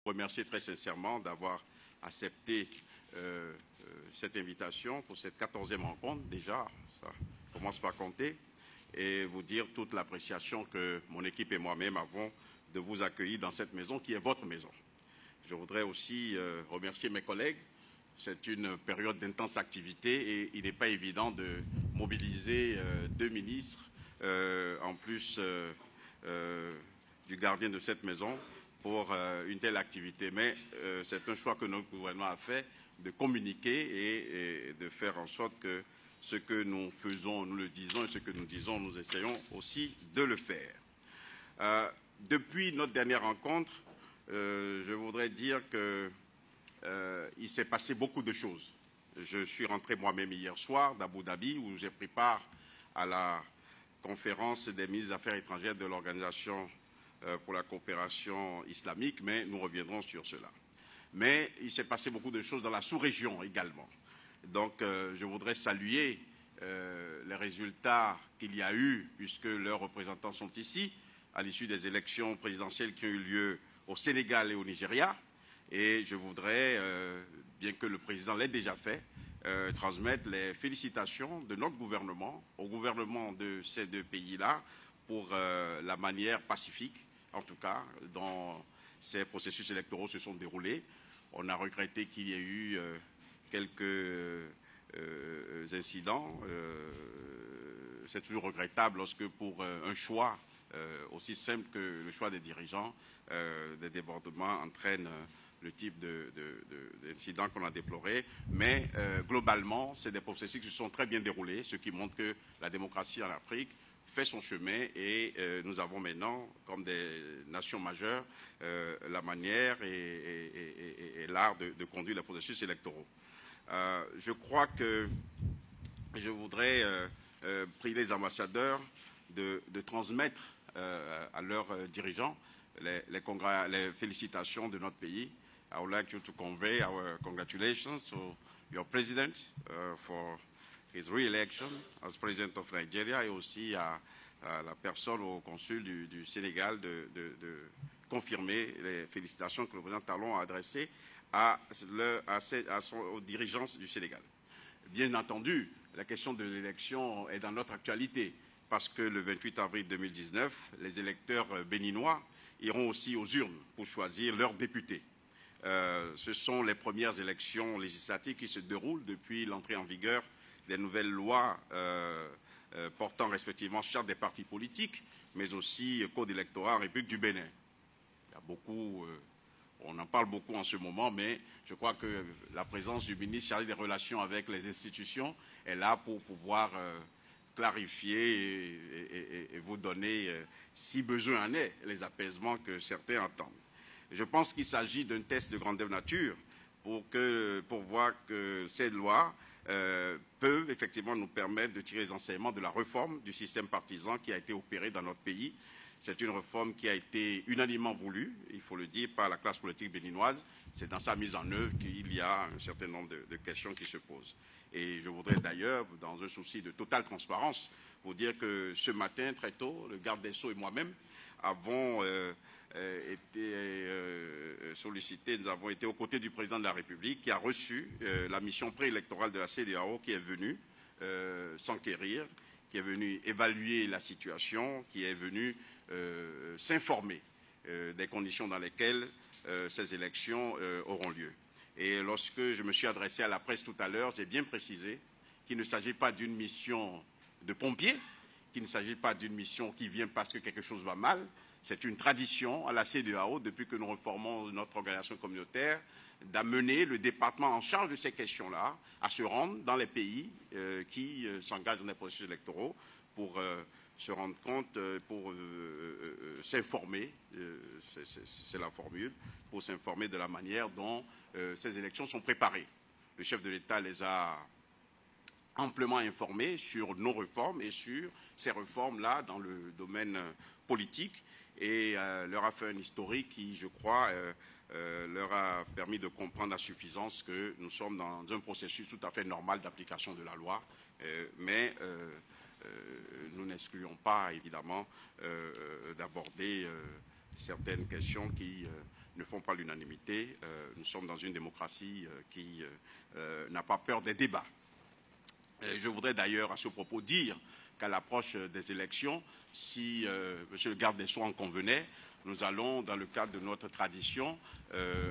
remercier très sincèrement d'avoir accepté cette invitation pour cette 14e rencontre. Déjà, ça commence par compter. Et vous dire toute l'appréciation que mon équipe et moi-même avons de vous accueillir dans cette maison qui est votre maison. Je voudrais aussi remercier mes collègues. C'est une période d'intense activité et il n'est pas évident de mobiliser 2 ministres, en plus du gardien de cette maison, pour une telle activité. Mais c'est un choix que notre gouvernement a fait de communiquer et de faire en sorte que ce que nous faisons, nous le disons, et ce que nous disons, nous essayons aussi de le faire. Depuis notre dernière rencontre, je voudrais dire qu'il s'est passé beaucoup de choses. Je suis rentré moi-même hier soir d'Abu Dhabi où j'ai pris part à la conférence des ministres des Affaires étrangères de l'Organisation pour la coopération islamique, mais nous reviendrons sur cela. Mais il s'est passé beaucoup de choses dans la sous-région également. Donc je voudrais saluer les résultats qu'il y a eu, puisque leurs représentants sont ici, à l'issue des élections présidentielles qui ont eu lieu au Sénégal et au Nigeria. Et je voudrais, bien que le président l'ait déjà fait, transmettre les félicitations de notre gouvernement au gouvernement de ces 2 pays-là pour la manière pacifique, en tout cas, dont ces processus électoraux se sont déroulés. On a regretté qu'il y ait eu quelques incidents. C'est toujours regrettable lorsque pour un choix aussi simple que le choix des dirigeants, des débordements entraînent le type d'incidents qu'on a déplorés. Mais globalement, c'est des processus qui se sont très bien déroulés, ce qui montre que la démocratie en Afrique fait son chemin et nous avons maintenant, comme des nations majeures, la manière et l'art de conduire les processus électoraux. Je crois que je voudrais prier les ambassadeurs de transmettre à leurs dirigeants les félicitations de notre pays. I would like you to convey our congratulations to your president for his re-election as president of Nigeria et aussi à la personne, au consul du Sénégal, de confirmer les félicitations que le président Talon a adressées aux dirigeants du Sénégal. Bien entendu, la question de l'élection est dans notre actualité parce que le 28 avril 2019, les électeurs béninois iront aussi aux urnes pour choisir leurs députés. Ce sont les premières élections législatives qui se déroulent depuis l'entrée en vigueur des nouvelles lois portant respectivement charte des partis politiques, mais aussi code électoral en République du Bénin. Il y a beaucoup, on en parle beaucoup en ce moment, mais je crois que la présence du ministre chargé des relations avec les institutions est là pour pouvoir clarifier et vous donner, si besoin en est, les apaisements que certains entendent. Je pense qu'il s'agit d'un test de grandeur nature pour voir que ces lois peuvent effectivement nous permettre de tirer les enseignements de la réforme du système partisan qui a été opérée dans notre pays. C'est une réforme qui a été unanimement voulue, il faut le dire, par la classe politique béninoise. C'est dans sa mise en œuvre qu'il y a un certain nombre de questions qui se posent. Et je voudrais d'ailleurs, dans un souci de totale transparence, vous dire que ce matin, très tôt, le garde des Sceaux et moi-même avons été sollicités, nous avons été aux côtés du président de la République qui a reçu la mission préélectorale de la CEDEAO qui est venue s'enquérir, qui est venue évaluer la situation, qui est venue s'informer des conditions dans lesquelles ces élections auront lieu. Et lorsque je me suis adressé à la presse tout à l'heure, j'ai bien précisé qu'il ne s'agit pas d'une mission de pompiers, qu'il ne s'agit pas d'une mission qui vient parce que quelque chose va mal. C'est une tradition à la CEDEAO, depuis que nous reformons notre organisation communautaire, d'amener le département en charge de ces questions-là à se rendre dans les pays qui s'engagent dans les processus électoraux pour se rendre compte, pour s'informer, c'est la formule, pour s'informer de la manière dont ces élections sont préparées. Le chef de l'État les a amplement informés sur nos réformes et sur ces réformes-là dans le domaine politique et leur a fait un historique qui, je crois, leur a permis de comprendre à suffisance que nous sommes dans un processus tout à fait normal d'application de la loi, mais nous n'excluons pas, évidemment, d'aborder certaines questions qui ne font pas l'unanimité. Nous sommes dans une démocratie qui n'a pas peur des débats. Je voudrais d'ailleurs à ce propos dire qu'à l'approche des élections, si M. le garde des Sceaux en convenait, nous allons, dans le cadre de notre tradition,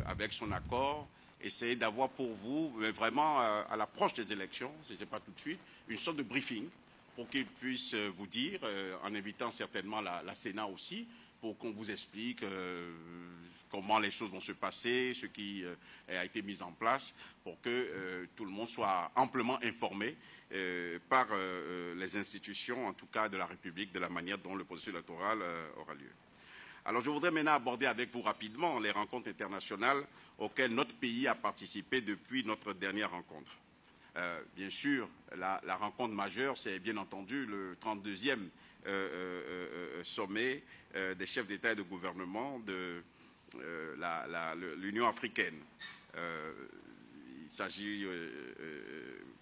avec son accord, essayer d'avoir pour vous, vraiment à l'approche des élections, ce n'est pas tout de suite, une sorte de briefing pour qu'il puisse vous dire, en invitant certainement la Sénat aussi, pour qu'on vous explique comment les choses vont se passer, ce qui a été mis en place, pour que tout le monde soit amplement informé par les institutions, en tout cas de la République, de la manière dont le processus électoral aura lieu. Alors je voudrais maintenant aborder avec vous rapidement les rencontres internationales auxquelles notre pays a participé depuis notre dernière rencontre. Bien sûr, la rencontre majeure, c'est bien entendu le 32e sommet des chefs d'État et de gouvernement de l'Union africaine. Il s'agit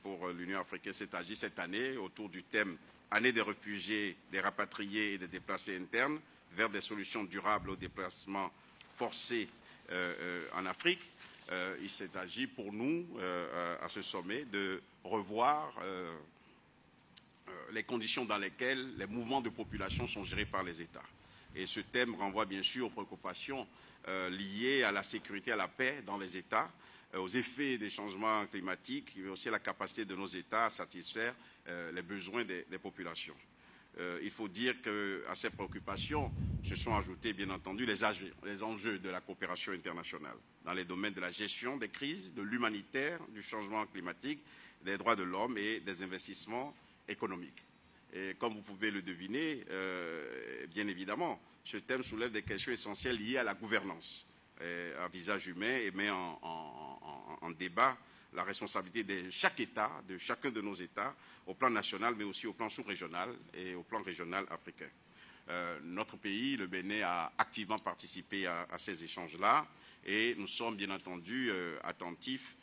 pour l'Union africaine, c'est cette année autour du thème « Année des réfugiés, des rapatriés et des déplacés internes vers des solutions durables aux déplacements forcés en Afrique ». Il s'agit pour nous, à ce sommet, de revoir les conditions dans lesquelles les mouvements de population sont gérés par les États. Et ce thème renvoie bien sûr aux préoccupations liées à la sécurité et à la paix dans les États, aux effets des changements climatiques, mais aussi à la capacité de nos États à satisfaire les besoins des populations. Il faut dire qu'à ces préoccupations se sont ajoutés, bien entendu, les enjeux de la coopération internationale dans les domaines de la gestion des crises, de l'humanitaire, du changement climatique, des droits de l'homme et des investissements économiques. Et comme vous pouvez le deviner, bien évidemment, ce thème soulève des questions essentielles liées à la gouvernance, à visage humain, et met en débat la responsabilité de chaque État, de chacun de nos États, au plan national, mais aussi au plan sous-régional et au plan régional africain. Notre pays, le Bénin, a activement participé à ces échanges-là et nous sommes bien entendu attentifs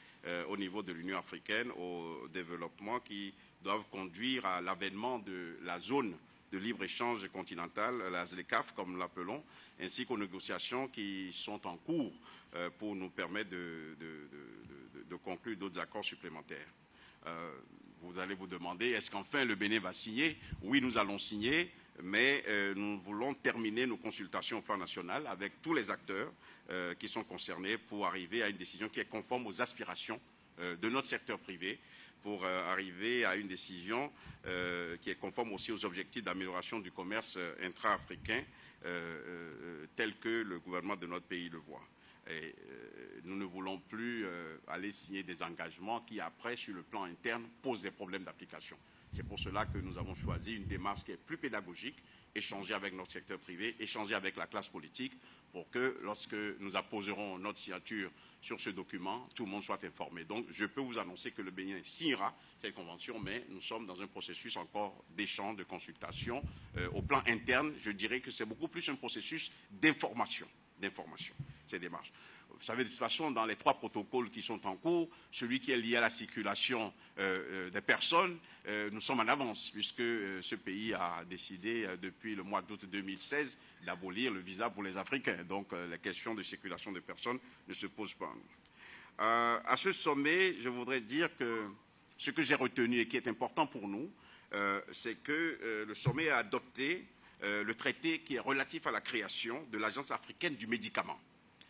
au niveau de l'Union africaine aux développements qui doivent conduire à l'avènement de la zone de libre-échange continentale, la ZLECAf comme nous l'appelons, ainsi qu'aux négociations qui sont en cours pour nous permettre de conclure d'autres accords supplémentaires. Vous allez vous demander, est-ce qu'enfin le Bénin va signer? Oui, nous allons signer, mais nous voulons terminer nos consultations au plan national avec tous les acteurs qui sont concernés pour arriver à une décision qui est conforme aux aspirations de notre secteur privé, pour arriver à une décision qui est conforme aussi aux objectifs d'amélioration du commerce intra-africain tel que le gouvernement de notre pays le voit. Et nous ne voulons plus aller signer des engagements qui, après, sur le plan interne, posent des problèmes d'application. C'est pour cela que nous avons choisi une démarche qui est plus pédagogique, échanger avec notre secteur privé, échanger avec la classe politique, pour que, lorsque nous apposerons notre signature sur ce document, tout le monde soit informé. Donc, je peux vous annoncer que le Bénin signera cette convention, mais nous sommes dans un processus encore d'échange, de consultation. Au plan interne, je dirais que c'est beaucoup plus un processus d'information, ces démarches. Vous savez, de toute façon, dans les 3 protocoles qui sont en cours, celui qui est lié à la circulation des personnes, nous sommes en avance, puisque ce pays a décidé, depuis le mois d'août 2016, d'abolir le visa pour les Africains. Donc, la question de circulation des personnes ne se pose pas. À ce sommet, je voudrais dire que ce que j'ai retenu et qui est important pour nous, c'est que le sommet a adopté le traité qui est relatif à la création de l'Agence africaine du médicament.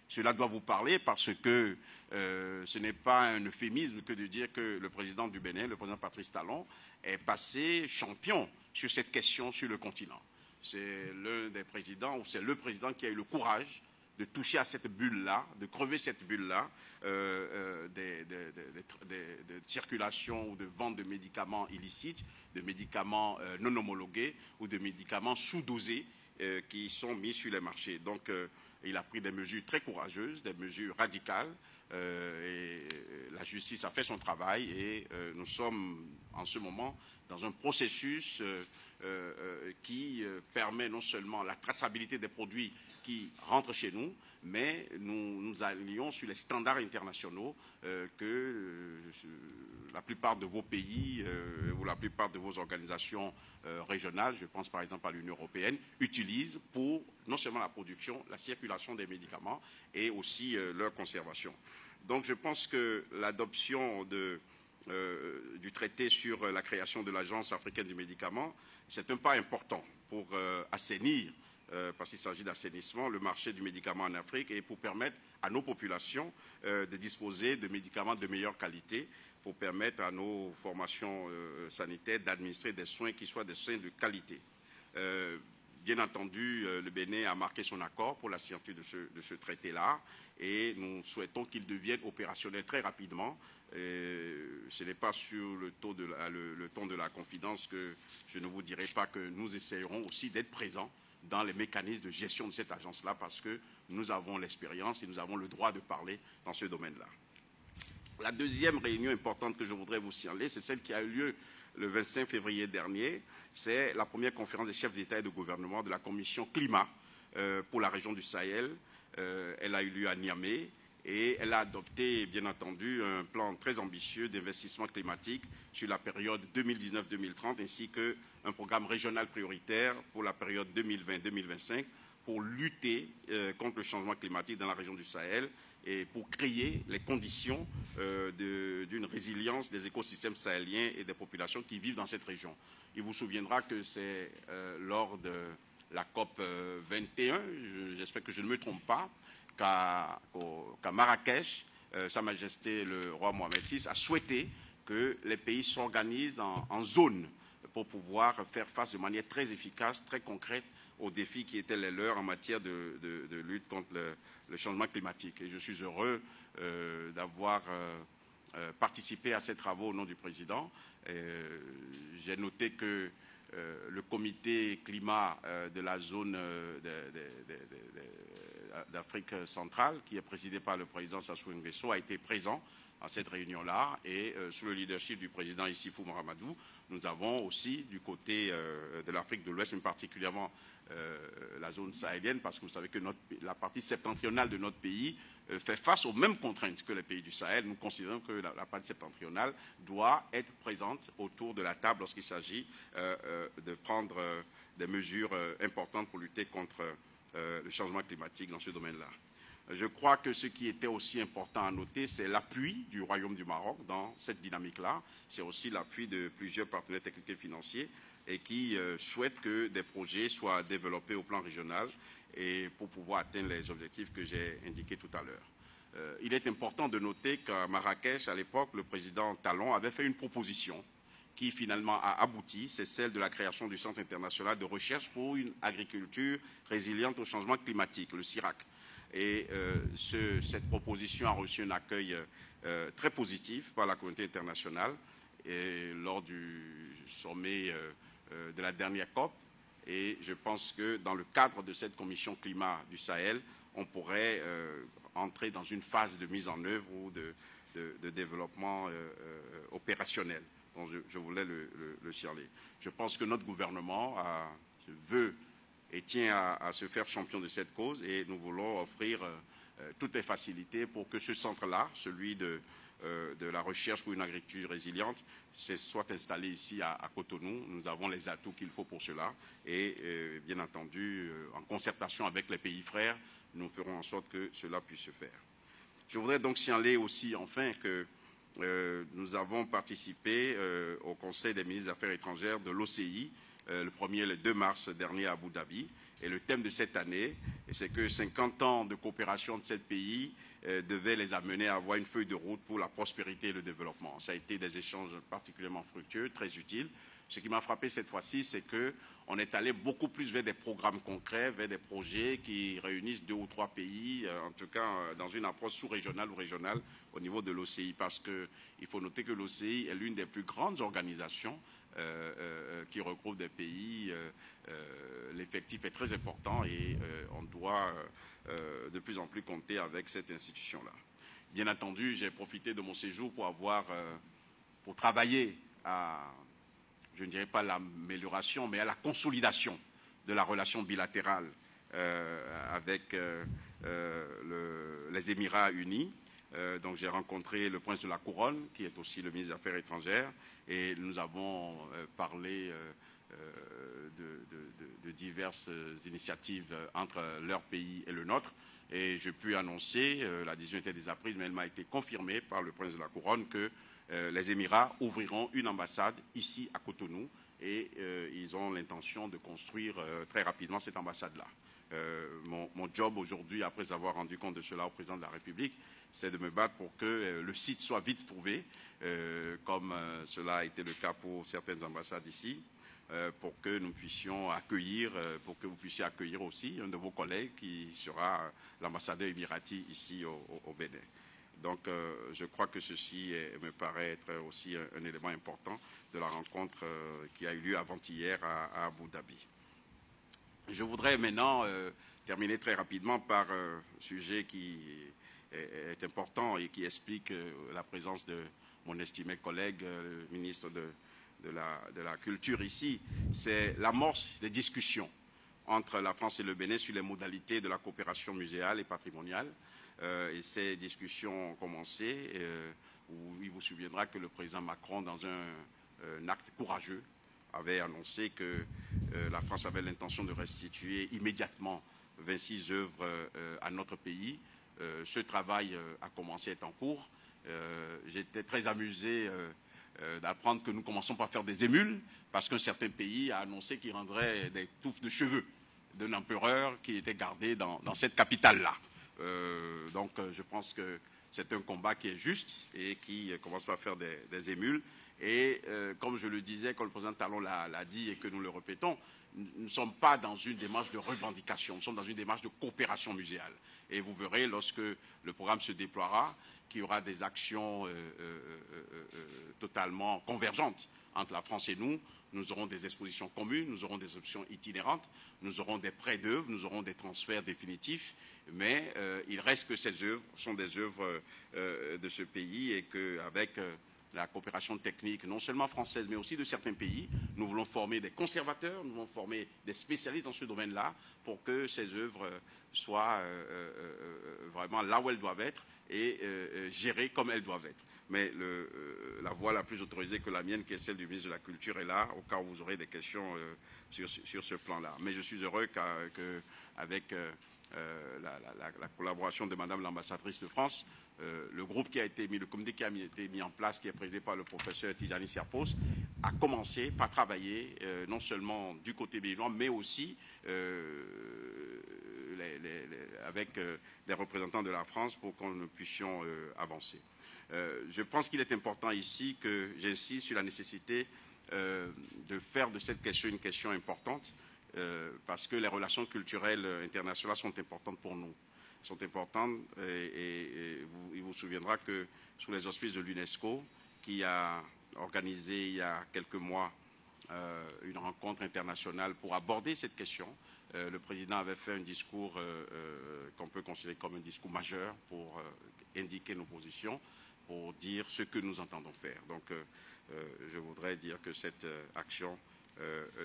Cela doit vous parler parce que ce n'est pas un euphémisme que de dire que le président du Bénin, le président Patrice Talon, est passé champion sur cette question sur le continent. C'est l'un des présidents, ou c'est le président qui a eu le courage de toucher à cette bulle-là, de crever cette bulle-là, de circulation ou de vente de médicaments illicites, de médicaments non homologués ou de médicaments sous-dosés qui sont mis sur les marchés. Donc, il a pris des mesures très courageuses, des mesures radicales, et la justice a fait son travail et nous sommes en ce moment dans un processus qui permet non seulement la traçabilité des produits qui rentrent chez nous, mais nous nous allions sur les standards internationaux que la plupart de vos pays ou la plupart de vos organisations régionales, je pense par exemple à l'Union européenne, utilisent pour non seulement la production, la circulation des médicaments et aussi leur conservation. Donc je pense que l'adoption du traité sur la création de l'Agence africaine du médicament, c'est un pas important pour assainir, parce qu'il s'agit d'assainissement, le marché du médicament en Afrique et pour permettre à nos populations de disposer de médicaments de meilleure qualité, pour permettre à nos formations sanitaires d'administrer des soins qui soient des soins de qualité. Bien entendu, le Bénin a marqué son accord pour la signature de ce traité-là et nous souhaitons qu'il devienne opérationnel très rapidement. Ce n'est pas sur le ton de la confidence que je ne vous dirai pas que nous essayerons aussi d'être présents dans les mécanismes de gestion de cette agence-là parce que nous avons l'expérience et nous avons le droit de parler dans ce domaine-là. La deuxième réunion importante que je voudrais vous signaler, c'est celle qui a eu lieu le 25 février dernier. C'est la première conférence des chefs d'État et de gouvernement de la Commission climat pour la région du Sahel. Elle a eu lieu à Niamey et elle a adopté, bien entendu, un plan très ambitieux d'investissement climatique sur la période 2019-2030 ainsi qu'un programme régional prioritaire pour la période 2020-2025 pour lutter contre le changement climatique dans la région du Sahel et pour créer les conditions d'une résilience des écosystèmes sahéliens et des populations qui vivent dans cette région. Il vous souviendra que c'est lors de la COP 21, j'espère que je ne me trompe pas, qu'à Marrakech, Sa Majesté le roi Mohamed VI a souhaité que les pays s'organisent en zones pour pouvoir faire face de manière très efficace, très concrète aux défis qui étaient les leurs en matière de lutte contre le changement climatique. Et je suis heureux d'avoir participé à ces travaux au nom du président. J'ai noté que le comité climat de la zone d'Afrique centrale, qui est présidé par le président Sassou Nguesso, a été présent à cette réunion-là et sous le leadership du président Issifou Mahamadou, nous avons aussi du côté de l'Afrique de l'Ouest, mais particulièrement la zone sahélienne, parce que vous savez que la partie septentrionale de notre pays fait face aux mêmes contraintes que les pays du Sahel. Nous considérons que la partie septentrionale doit être présente autour de la table lorsqu'il s'agit de prendre des mesures importantes pour lutter contre le changement climatique dans ce domaine-là. Je crois que ce qui était aussi important à noter, c'est l'appui du Royaume du Maroc dans cette dynamique-là. C'est aussi l'appui de plusieurs partenaires techniques et financiers et qui souhaitent que des projets soient développés au plan régional et pour pouvoir atteindre les objectifs que j'ai indiqués tout à l'heure. Il est important de noter qu'à Marrakech, à l'époque, le président Talon avait fait une proposition qui finalement a abouti, c'est celle de la création du Centre international de recherche pour une agriculture résiliente au changement climatique, le CIRAC. Et cette proposition a reçu un accueil très positif par la communauté internationale et lors du sommet de la dernière COP. Et je pense que dans le cadre de cette commission climat du Sahel, on pourrait entrer dans une phase de mise en œuvre ou de développement opérationnel. Donc je voulais le signaler. Je pense que notre gouvernement veut et tient à se faire champion de cette cause et nous voulons offrir toutes les facilités pour que ce centre-là, celui de la recherche pour une agriculture résiliente, soit installé ici à Cotonou. Nous avons les atouts qu'il faut pour cela et bien entendu, en concertation avec les pays frères, nous ferons en sorte que cela puisse se faire. Je voudrais donc signaler aussi enfin que nous avons participé au Conseil des ministres des Affaires étrangères de l'OCI, le 1er et le 2 mars dernier à Abu Dhabi. Et le thème de cette année, c'est que 50 ans de coopération de ces pays devaient les amener à avoir une feuille de route pour la prospérité et le développement. Ça a été des échanges particulièrement fructueux, très utiles. Ce qui m'a frappé cette fois-ci, c'est qu'on est allé beaucoup plus vers des programmes concrets, vers des projets qui réunissent 2 ou 3 pays, en tout cas dans une approche sous-régionale ou régionale au niveau de l'OCI. Parce qu'il faut noter que l'OCI est l'une des plus grandes organisations qui regroupe des pays. L'effectif est très important et on doit de plus en plus compter avec cette institution-là. Bien entendu, j'ai profité de mon séjour pour travailler à, je ne dirais pas l'amélioration, mais à la consolidation de la relation bilatérale avec les Émirats unis. Donc j'ai rencontré le prince de la Couronne, qui est aussi le ministre des Affaires étrangères, et nous avons parlé de diverses initiatives entre leur pays et le nôtre. Et je puis annoncer, la décision était déjà prise, mais elle m'a été confirmée par le prince de la Couronne que les Émirats ouvriront une ambassade ici à Cotonou, et ils ont l'intention de construire très rapidement cette ambassade-là. Mon job aujourd'hui, après avoir rendu compte de cela au président de la République, c'est de me battre pour que le site soit vite trouvé, comme cela a été le cas pour certaines ambassades ici, pour que nous puissions accueillir, pour que vous puissiez accueillir aussi un de vos collègues qui sera l'ambassadeur émirati ici au Bénin. Donc, je crois que ceci me paraît être aussi un élément important de la rencontre qui a eu lieu avant-hier à Abu Dhabi. Je voudrais maintenant terminer très rapidement par un sujet qui est important et qui explique la présence de mon estimé collègue, le ministre de la Culture ici. C'est l'amorce des discussions entre la France et le Bénin sur les modalités de la coopération muséale et patrimoniale. Et ces discussions ont commencé, où il vous souviendra que le président Macron, dans un acte courageux, avait annoncé que la France avait l'intention de restituer immédiatement 26 œuvres à notre pays. Ce travail a commencé, est en cours. J'étais très amusé d'apprendre que nous commençons par faire des émules, parce qu'un certain pays a annoncé qu'il rendrait des touffes de cheveux d'un empereur qui était gardé dans cette capitale-là. Donc je pense que c'est un combat qui est juste et qui commence par faire des émules. Et comme je le disais, comme le président Talon l'a dit et que nous le répétons, nous ne sommes pas dans une démarche de revendication, nous sommes dans une démarche de coopération muséale. Et vous verrez, lorsque le programme se déploiera, qu'il y aura des actions totalement convergentes entre la France et nous. Nous aurons des expositions communes, nous aurons des options itinérantes, nous aurons des prêts d'œuvres, nous aurons des transferts définitifs, mais il reste que ces œuvres sont des œuvres de ce pays et qu'avec la coopération technique, non seulement française, mais aussi de certains pays, nous voulons former des conservateurs, nous voulons former des spécialistes dans ce domaine-là pour que ces œuvres soient vraiment là où elles doivent être et gérées comme elles doivent être. Mais la voie la plus autorisée que la mienne, qui est celle du ministre de la Culture, est là, au cas où vous aurez des questions sur ce plan-là. Mais je suis heureux qu'avec la collaboration de Madame l'ambassadrice de France, le groupe qui a été mis, le comité qui a été mis en place, qui est présidé par le professeur Tidjani Siapos, a commencé par travailler non seulement du côté béninois, mais aussi avec les représentants de la France pour que nous puissions avancer. Je pense qu'il est important ici que j'insiste sur la nécessité de faire de cette question une question importante, parce que les relations culturelles internationales sont importantes pour nous. Sont importantes et il vous souviendra que sous les auspices de l'UNESCO, qui a organisé il y a quelques mois une rencontre internationale pour aborder cette question, le président avait fait un discours qu'on peut considérer comme un discours majeur pour indiquer nos positions, pour dire ce que nous entendons faire. Donc je voudrais dire que cette action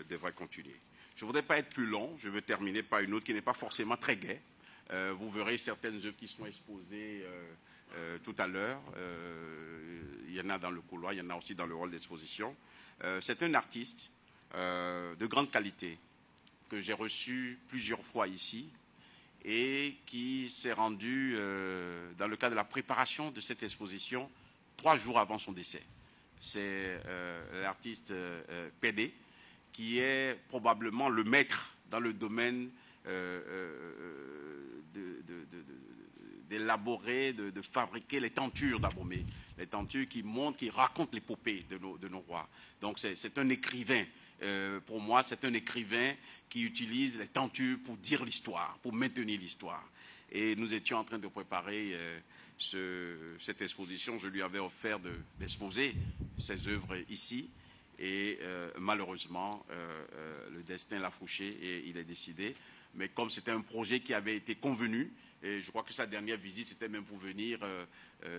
devrait continuer. Je ne voudrais pas être plus long, je veux terminer par une autre qui n'est pas forcément très gaie. Vous verrez certaines œuvres qui sont exposées tout à l'heure. Il y en a dans le couloir, il y en a aussi dans le hall d'exposition. C'est un artiste de grande qualité que j'ai reçu plusieurs fois ici et qui s'est rendu dans le cadre de la préparation de cette exposition 3 jours avant son décès. C'est l'artiste PD, qui est probablement le maître dans le domaine d'élaborer, de fabriquer les tentures d'Abomey, les tentures qui montrent, qui racontent l'épopée de nos rois. Donc c'est un écrivain, pour moi c'est un écrivain qui utilise les tentures pour dire l'histoire, pour maintenir l'histoire. Et nous étions en train de préparer cette exposition, je lui avais offert d'exposer ses œuvres ici, et malheureusement le destin l'a fauché et il est décidé. Mais comme c'était un projet qui avait été convenu, et je crois que sa dernière visite, c'était même pour venir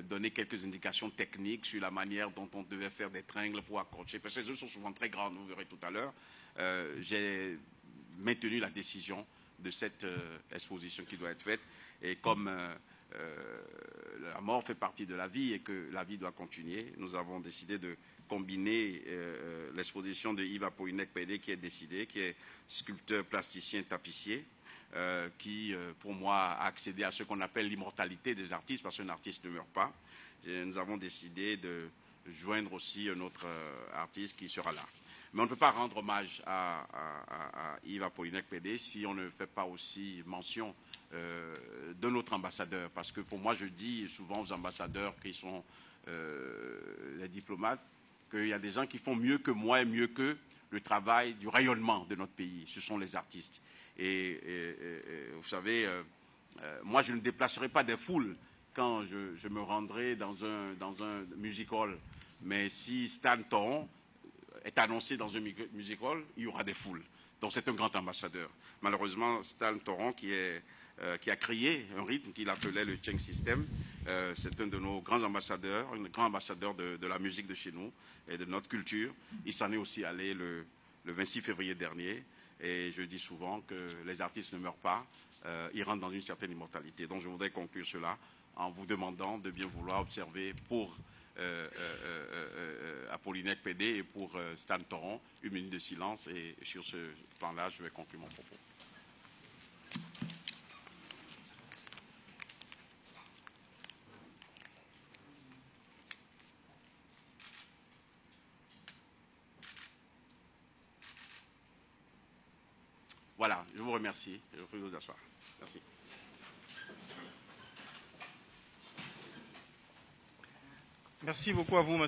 donner quelques indications techniques sur la manière dont on devait faire des tringles pour accrocher. Parce que ces œuvres sont souvent très grandes, vous verrez tout à l'heure. J'ai maintenu la décision de cette exposition qui doit être faite. Et comme la mort fait partie de la vie et que la vie doit continuer, nous avons décidé de combiner l'exposition de Yves Apollinaire-Pédé qui est sculpteur, plasticien, tapissier, qui, pour moi, a accédé à ce qu'on appelle l'immortalité des artistes, parce qu'un artiste ne meurt pas. Et nous avons décidé de joindre aussi un autre artiste qui sera là. Mais on ne peut pas rendre hommage à Yves Apollinaire-Pédé si on ne fait pas aussi mention de notre ambassadeur. Parce que pour moi, je dis souvent aux ambassadeurs qui sont les diplomates qu'il y a des gens qui font mieux que moi et mieux que le travail du rayonnement de notre pays. Ce sont les artistes. Et vous savez, moi, je ne déplacerai pas des foules quand je me rendrai dans un music hall. Mais si Stan Toron est annoncé dans un music hall, il y aura des foules. Donc c'est un grand ambassadeur. Malheureusement, Stan Toron, qui a créé un rythme qu'il appelait le Cheng System, c'est un de nos grands ambassadeurs, un grand ambassadeur de la musique de chez nous et de notre culture. Il s'en est aussi allé le 26 février dernier. Et je dis souvent que les artistes ne meurent pas, ils rentrent dans une certaine immortalité. Donc je voudrais conclure cela en vous demandant de bien vouloir observer pour Apollinaire-Pédé et pour Stan Toron une minute de silence. Et sur ce plan-là, je vais conclure mon propos. Voilà, je vous remercie. Je vous prie de vous asseoir. Merci. Merci beaucoup à vous, monsieur.